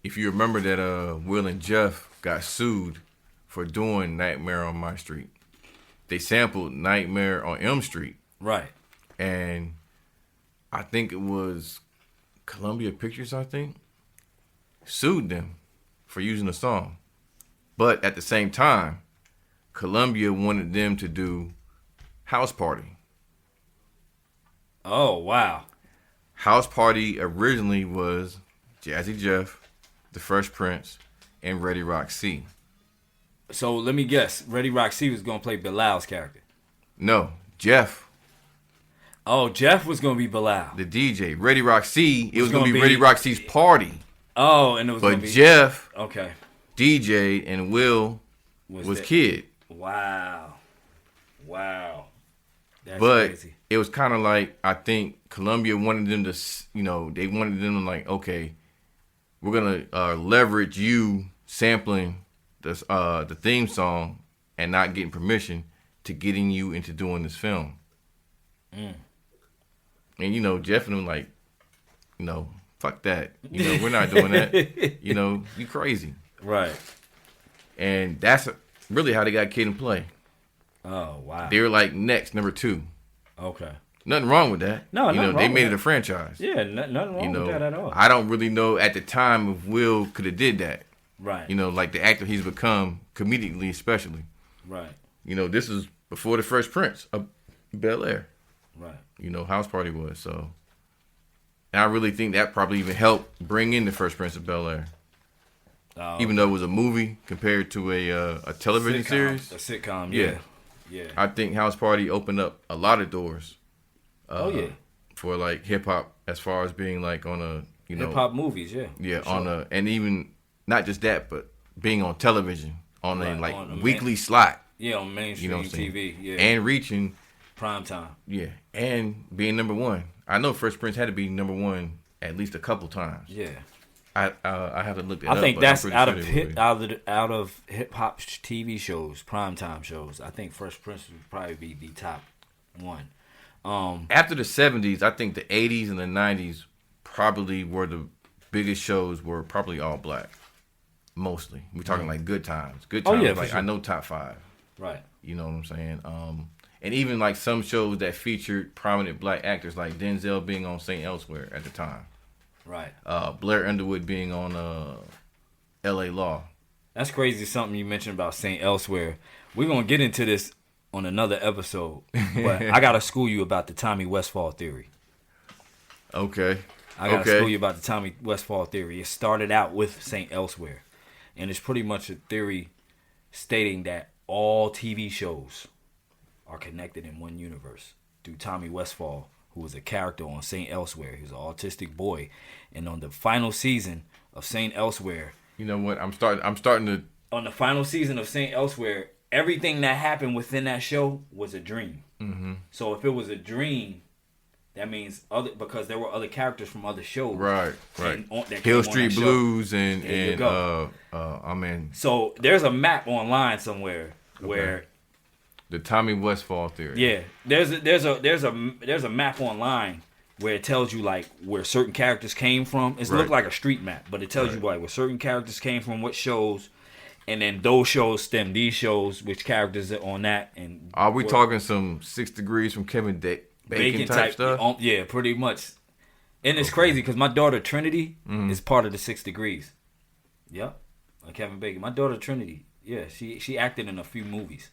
if you remember that Will and Jeff got sued for doing Nightmare on My Street. They sampled Nightmare on Elm Street. Right. And I think it was Columbia Pictures, I think, sued them for using the song. But at the same time, Columbia wanted them to do House Party. Oh, wow. House Party originally was Jazzy Jeff, The Fresh Prince, and Ready Rock C. So let me guess. Ready Rock C was going to play Bilal's character. No, Jeff. Oh, Jeff was going to be Bilal. The DJ. Ready Rock C, it was going to be Ready Rock C's party. Oh, and it was going to be... But Jeff, okay, DJ, and Will was Kid. Wow. That's but crazy. It was kind of like, I think Columbia wanted them to, they wanted them to like, okay, we're going to leverage you sampling the theme song and not getting permission to getting you into doing this film. And, Jeff and them like, fuck that. We're not doing that. You crazy. Right. And that's really how they got Kid and Play. Oh, wow. They were like next, number 2. Okay. Nothing wrong with that. No, nothing wrong they with made that. it a franchise. Yeah, nothing wrong with that at all. I don't really know at the time if Will could have did that. Right. Like the actor he's become, comedically especially. Right. This is before the Fresh Prince of Bel-Air. Right. House Party was, so. And I really think that probably even helped bring in the Fresh Prince of Bel-Air. Oh, even though it was a movie compared to a television series. A sitcom, yeah. I think House Party opened up a lot of doors. For like hip hop, as far as being like on a hip hop movies, yeah, on a, and even not just that, but being on television on a weekly slot. Yeah, on mainstream TV. Yeah, and reaching prime time. Yeah, and being number 1. I know Fresh Prince had to be number 1 at least a couple times. Yeah. I have to look that up. I think that's out of hip hop TV shows, primetime shows. I think Fresh Prince would probably be the top one. After the 70s, I think the 80s and the 90s probably were the biggest shows. Were probably all black, mostly. We're talking like Good Times. Good Times, like sure. I know top 5. Right. You know what I'm saying? And even like some shows that featured prominent black actors, like Denzel being on St. Elsewhere at the time. Right. Blair Underwood being on L.A. Law. That's crazy. Something you mentioned about St. Elsewhere. We're gonna get into this on another episode, but I gotta school you about the Tommy Westfall theory. Okay. I gotta school you about the Tommy Westfall theory. It started out with St. Elsewhere, and it's pretty much a theory stating that all TV shows are connected in one universe through Tommy Westfall, who was a character on St. Elsewhere. He was an autistic boy. And on the final season of St. Elsewhere... You know what? I'm starting to... On the final season of St. Elsewhere, everything that happened within that show was a dream. Mm-hmm. So if it was a dream, that means because there were other characters from other shows. Right. Hill Street Blues and So there's a map online somewhere where... The Tommy Westfall theory. Yeah, there's a map online where it tells you like where certain characters came from. It's looked like a street map, but it tells you like where certain characters came from, what shows, and then those shows stem these shows, which characters are on that. And are we talking some 6 Degrees from Kevin Bacon type stuff? Yeah, pretty much. And it's crazy because my daughter Trinity is part of the 6 Degrees. Yep, like Kevin Bacon. My daughter Trinity, yeah, she acted in a few movies.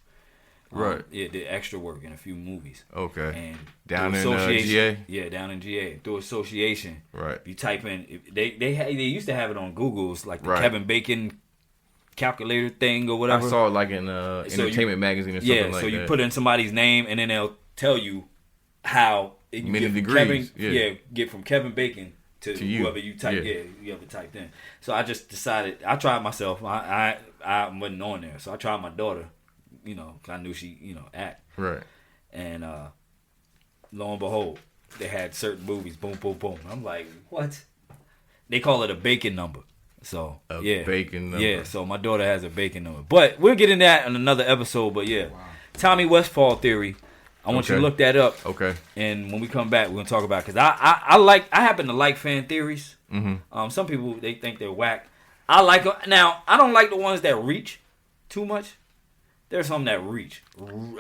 Right. Yeah, did extra work in a few movies. Okay. And down in GA? Yeah, down in GA. Through association. Right. You type in, they used to have it on Google's, like the Kevin Bacon calculator thing or whatever. I saw it like in Entertainment Magazine or something like that. Yeah, so you put in somebody's name and then they'll tell you how you many degrees. Get from Kevin Bacon to whoever you type. Yeah, you ever typed in. So I just decided, I tried myself. I wasn't on there. So I tried my daughter. I knew she, act. Right. And lo and behold, they had certain movies. Boom, boom, boom. I'm like, what? They call it a bacon number. So, bacon number. Yeah, so my daughter has a bacon number. But we'll get into that in another episode. But yeah, wow. Tommy Westfall theory. I want you to look that up. Okay. And when we come back, we're going to talk about it. Because I happen to like fan theories. Mm-hmm. Some people, they think they're whack. I like them. Now, I don't like the ones that reach too much. There's some that reach.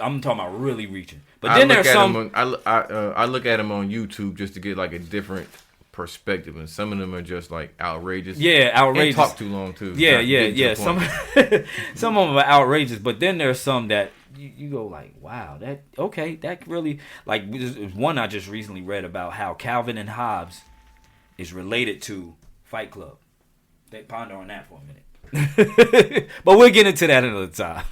I'm talking about really reaching. But then there's some. I look at them on YouTube just to get like a different perspective, and some of them are just like outrageous. Yeah, outrageous. And talk too long too. Yeah. Some some of them are outrageous, but then there's some that you go like, wow, that really like. There's one I just recently read about how Calvin and Hobbes is related to Fight Club. They ponder on that for a minute, but we'll get into that another time.